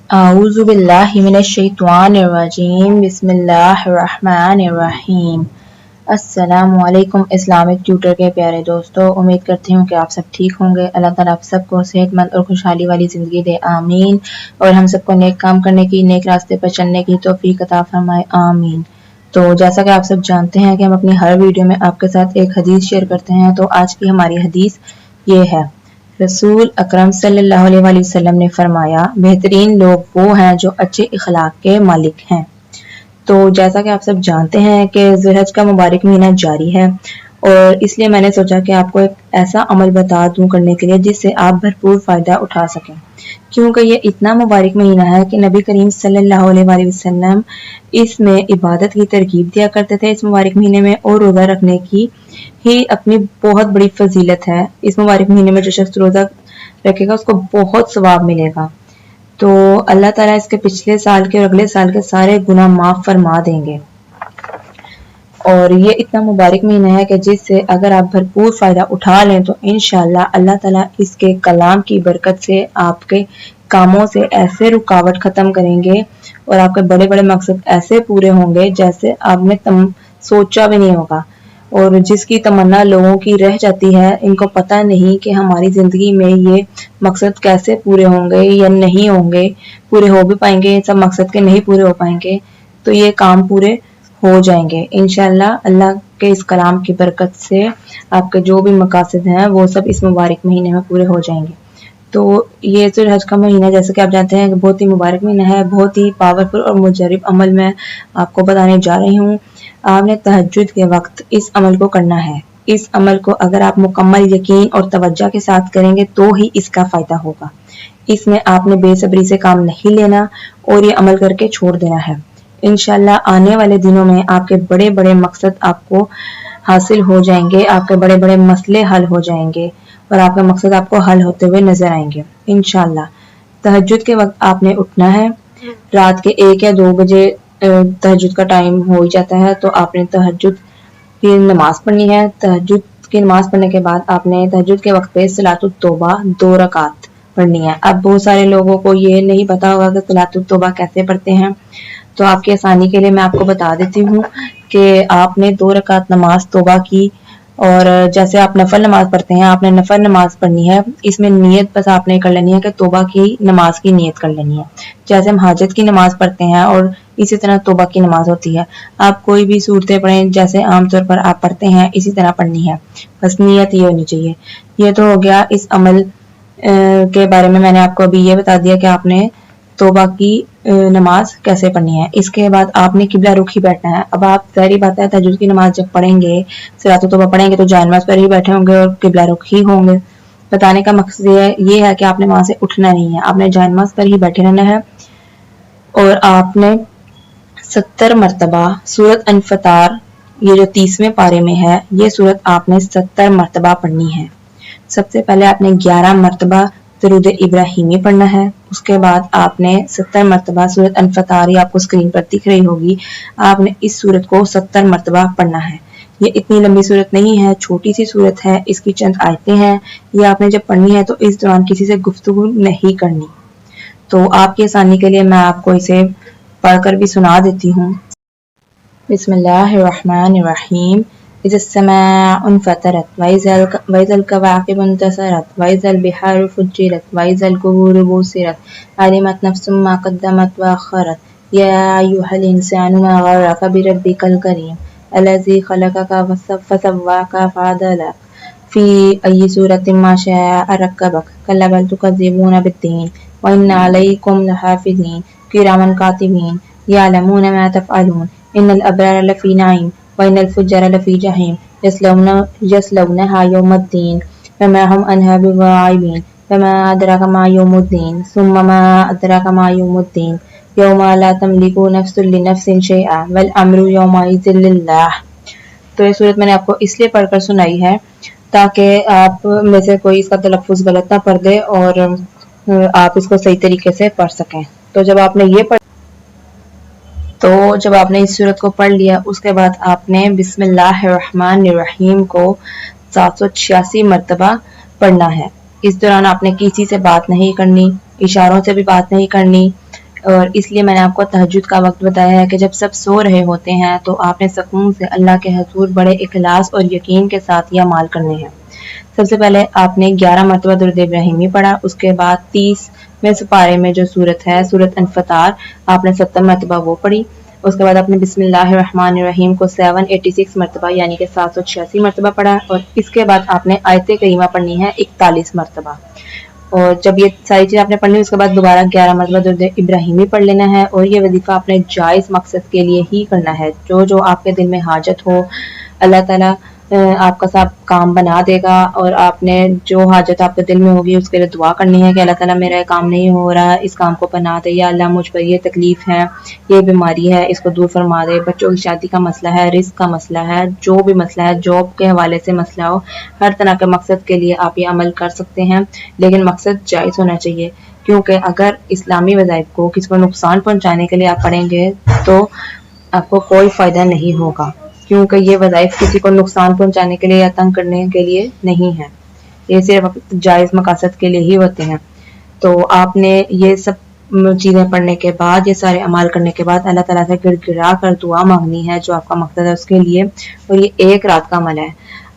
अऊज़ु बिल्लाहि मिनश्शैतानिर्रजीम बिस्मिल्लाहिर्रहमानिर्रहीम। अस्सलामु अलैकुम इस्लामिक ट्यूटर के प्यारे दोस्तों, उम्मीद करती हूँ कि आप सब ठीक होंगे। अल्लाह ताला आप सबको सेहतमंद और खुशहाली वाली ज़िंदगी दे, आमीन। और हम सबको नेक काम करने की, नेक रास्ते पर चलने की तौफीक अता फरमाए, आमीन। तो जैसा कि आप सब जानते हैं कि हम अपनी हर वीडियो में आपके साथ एक हदीस शेयर करते हैं, तो आज की हमारी हदीस ये है। रसूल अकरम सल्लल्लाहु अलैहि वसल्लम ने फरमाया, बेहतरीन लोग वो हैं जो अच्छे इखलाक के मालिक हैं। तो जैसा कि आप सब जानते हैं कि ज़ुल्हज का मुबारक महीना जारी है, और इसलिए मैंने सोचा कि आपको एक ऐसा अमल बता दूं करने के लिए जिससे आप भरपूर फ़ायदा उठा सकें, क्योंकि ये इतना मुबारक महीना है कि नबी करीम सल्लल्लाहु अलैहि वसल्लम इसमें इबादत की तरगीब दिया करते थे इस मुबारक महीने में, और रोज़ा रखने की ही अपनी बहुत बड़ी फजीलत है। इस मुबारक महीने में जो शख्स रोज़ा रखेगा उसको बहुत सवाब मिलेगा। तो अल्लाह ताला इसके पिछले साल के और अगले साल के सारे गुनाह माफ़ फरमा देंगे। और ये इतना मुबारक महीना है कि जिससे अगर आप भरपूर फ़ायदा उठा लें तो इंशाअल्लाह अल्लाह ताला इसके कलाम की बरकत से आपके कामों से ऐसे रुकावट ख़त्म करेंगे और आपके बड़े बड़े मकसद ऐसे पूरे होंगे जैसे आपने सोचा भी नहीं होगा। और जिसकी तमन्ना लोगों की रह जाती है, इनको पता नहीं कि हमारी ज़िंदगी में ये मकसद कैसे पूरे होंगे या नहीं होंगे, पूरे हो भी पाएंगे, सब मकसद के नहीं पूरे हो पाएंगे, तो ये काम पूरे हो जाएंगे इंशाअल्लाह। अल्लाह के इस कलाम की बरकत से आपके जो भी मकासद हैं वो सब इस मुबारक महीने में पूरे हो जाएंगे। तो ये ज़ुल्हज का महीना जैसे कि आप जानते हैं कि बहुत ही मुबारक महीना है, बहुत ही पावरफुल और मुजर्रब अमल मैं आपको बताने जा रही हूँ। आपने तहज्जुद के वक्त इस अमल को करना है। इस अमल को अगर आप मुकम्मल यकीन और तवज्जो के साथ करेंगे तो ही इसका फ़ायदा होगा। इसमें आपने बेसब्री से काम नहीं लेना और ये अमल करके छोड़ देना है। इंशाअल्लाह आने वाले दिनों में आपके बड़े बड़े मकसद आपको हासिल हो जाएंगे, आपके बड़े बड़े मसले हल हो जाएंगे और आपका मकसद आपको हल होते हुए नजर आएंगे इंशाअल्लाह। तहज्जुद के वक्त आपने उठना है। रात के 1 या 2 बजे तहज्जुद का टाइम हो ही जाता है, तो आपने तहज्जुद की नमाज पढ़नी है। तहज्जुद की नमाज पढ़ने के बाद आपने तहज्जुद के वक्त पे सलातुत तौबा 2 रकात पढ़नी है। अब बहुत सारे लोगों को ये नहीं पता होगा कि सलातुत तौबा कैसे पढ़ते हैं, तो आपकी आसानी के लिए मैं आपको बता देती हूँ कि आपने 2 रकात नमाज तौबा की, और जैसे आप नफल नमाज पढ़ते हैं आपने नफल नमाज पढ़नी है। इसमें नियत बस आपने कर लेनी है कि तौबा की नमाज की नियत कर लेनी है, जैसे हम हाजत की नमाज पढ़ते हैं और इसी तरह तौबा की नमाज होती है। आप कोई भी सूरतें पढ़ें जैसे आमतौर पर आप पढ़ते हैं इसी तरह पढ़नी है, बस नियत ये होनी चाहिए। ये तो हो गया इस अमल के बारे में, मैंने आपको अभी ये बता दिया कि आपने तौबा की नमाज कैसे पढ़नी है। इसके बाद आपने किबला रुख ही बैठना है। अब आप ज़ाहिर बात है तहज्जुद की नमाज जब पढ़ेंगे, सलातुत तौबा पढ़ेंगे तो जाए नमाज पर ही बैठे होंगे और किबला रुख ही होंगे। बताने का मकसद ये है कि आपने वहां से उठना नहीं है, आपने जाए नमाज पर ही बैठे रहना है। और आपने 70 मरतबा सूरत अनफतार, ये जो 30वें पारे में है, ये सूरत आपने 70 मरतबा पढ़नी है। सबसे पहले आपने 11 मरतबा दरूद इब्राहिमी पढ़ना है। उसके बाद आपने 70 मरतबा सूरत अनफतार, आपको स्क्रीन पर दिख रही होगी, आपने इस सूरत को 70 मरतबा पढ़ना है। ये इतनी लंबी सूरत नहीं है, छोटी सी सूरत है, इसकी चंद आयतें हैं। ये आपने जब पढ़नी है तो इस दौरान किसी से गुफ्तगू नहीं करनी। तो आपकी आसानी के लिए मैं आपको इसे पढ़कर भी सुना देती हूँ। बिस्मिल्लाहिर्रहमानिर्रहीम। इज़्ज़स्समाअ फ़तरत वइज़ल कवाकिबु इंतसरत वइज़ल बिहारु फुज्जिरत वइज़ल कुबूरु बुसिरत अलिमत नफ्सुम मा क़द्दमत व अख़रत या अय्युहल इंसानु मा गर्रक बिरब्बिकल करीम अल्लज़ी ख़लक़का फ़सव्वाका फ़अदलक फ़ी अय्यि सूरतिन मा शाअ रक्कबक कल्ला बल तुकज़्ज़िबूना बिद्दीन व इन्ना अलैकुम लहाफ़िज़ीन किरामन कातिबीन यअलमूना मा तफ़अलून इन्नल अब्रार लफ़ी नईम व इन्नल फुज्जारा लफ़ी जहीम यस्लौनहा यौमद्दीन वमा हुम अन्हा बिग़ाइबीन वमा अदराका मा यौमुद्दीन सुम्मा मा अदराका मा यौमुद्दीन यौमा ला तमलिकु नफ्सुन लिनफ्सिन शैअ वल अम्रु यौमइज़िन लिल्लाह। तो ये सूरत मैंने आपको इसलिए पढ़कर सुनाई है ताकि आप में से कोई इसका तलफ़्फ़ुज़ गलत ना पढ़ दे और आप इसको सही तरीके से पढ़ सकें। तो जब आपने इस सूरत को पढ़ लिया, उसके बाद आपने बिस्मिल्लाहिर्रहमानिर्रहीम को 786 मरतबा पढ़ना है। इस दौरान आपने किसी से बात नहीं करनी, इशारों से भी बात नहीं करनी, اور اس لیے میں نے آپ کو تہجد کا وقت بتایا ہے کہ جب سب سو رہے ہوتے ہیں تو آپ نے سکون سے اللہ کے حضور بڑے اخلاص اور یقین کے ساتھ یہ اعمال کرنے ہیں۔ سب سے پہلے آپ نے 11 مرتبہ درود ابراہیمی پڑھا، اس کے بعد 30ویں سپارے میں جو سورت ہے سورت انفطار آپ نے 70 مرتبہ وہ پڑھی، اس کے بعد آپ نے بسم اللہ الرحمن الرحیم کو 786 مرتبہ یعنی کہ 786 مرتبہ پڑھا، اور اس کے بعد آپ نے آیت کریمہ پڑھنی ہے 41 مرتبہ۔ اور جب یہ ساری چیز آپ نے پڑھنی اس کے بعد دوبارہ 11 مرتبہ درود ابراہیمی پڑھ لینا ہے، اور یہ وظیفہ آپ نے جائز مقصد کے لیے ہی کرنا ہے۔ جو آپ کے دل میں حاجت ہو اللہ تعالیٰ آپ کا سب کام بنا دے گا، اور آپ نے جو حاجت آپ کے دل میں ہوگی اس کے لیے دعا کرنی ہے کہ اللہ تعالیٰ میرا کام نہیں ہو رہا، اس کام کو بنا دے، یا اللہ مجھ پر یہ تکلیف ہے، یہ بیماری ہے، اس کو دور فرما دے، بچوں کی شادی کا مسئلہ ہے، رزق کا مسئلہ ہے، جو بھی مسئلہ ہے، جاب کے حوالے سے مسئلہ ہو، ہر طرح کے مقصد کے لیے آپ یہ عمل کر سکتے ہیں، لیکن مقصد جائز ہونا چاہیے، کیونکہ اگر اسلامی وظائف کو کسی کو نقصان پہنچانے کے لیے آپ پڑھیں گے تو آپ کو کوئی فائدہ نہیں ہوگا، کیونکہ یہ وظائف کسی کو نقصان پہنچانے کے لیے یا تنگ کرنے کے لیے نہیں ہے، یہ صرف جائز مقاصد کے لیے ہی ہوتے ہیں۔ تو آپ نے یہ سب چیزیں پڑھنے کے بعد، یہ سارے اعمال کرنے کے بعد اللہ تعالیٰ سے گڑ گڑا کر دعا مانگنی ہے جو آپ کا مقصد ہے اس کے لیے، اور یہ ایک رات کا عمل ہے۔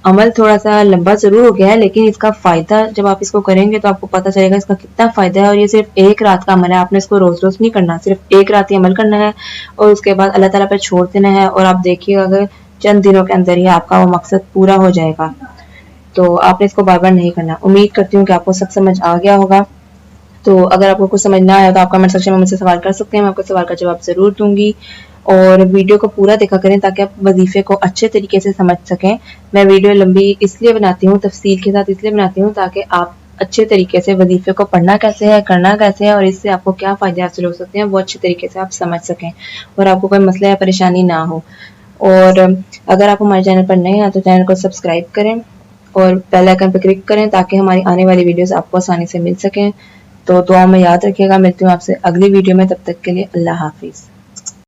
عمل تھوڑا سا لمبا ضرور ہو گیا ہے، لیکن اس کا فائدہ جب آپ اس کو کریں گے تو آپ کو پتہ چلے گا اس کا کتنا فائدہ ہے، اور یہ صرف ایک رات کا عمل ہے، آپ نے اس کو روز روز نہیں کرنا، صرف ایک رات ہی عمل کرنا ہے اور اس کے بعد اللہ تعالیٰ پہ چھوڑ دینا ہے، اور آپ دیکھیے گا کہ چند دنوں کے اندر ہی آپ کا وہ مقصد پورا ہو جائے گا۔ تو آپ نے اس کو بار بار نہیں کرنا۔ امید کرتی ہوں کہ آپ کو سب سمجھ آ گیا ہوگا۔ تو اگر آپ کو کچھ سمجھ نہ آیا تو آپ کمنٹ سیکشن میں مجھ سے سوال کر سکتے ہیں، میں آپ کو سوال کا جواب ضرور دوں گی، اور ویڈیو کو پورا دیکھا کریں تاکہ آپ وظیفے کو اچھے طریقے سے سمجھ سکیں۔ میں ویڈیو لمبی اس لیے بناتی ہوں، تفصیل کے ساتھ اس لیے بناتی ہوں تاکہ آپ اچھے طریقے سے وظیفے کو پڑھنا کیسے ہے، کرنا کیسے ہے، اور اس سے آپ کو کیا فائدے حاصل ہو سکتے ہیں وہ اچھے طریقے سے آپ سمجھ سکیں، اور آپ کو کوئی مسئلہ یا پریشانی نہ ہو۔ اور اگر آپ ہمارے چینل پر نئے ہیں تو چینل کو سبسکرائب کریں اور بیل آئکن پہ کلک کریں تاکہ ہماری آنے والی ویڈیوز آپ کو آسانی سے مل سکیں۔ تو دعا میں یاد رکھیے گا، ملتی ہوں آپ سے اگلی ویڈیو میں، تب تک کے لیے اللہ حافظ۔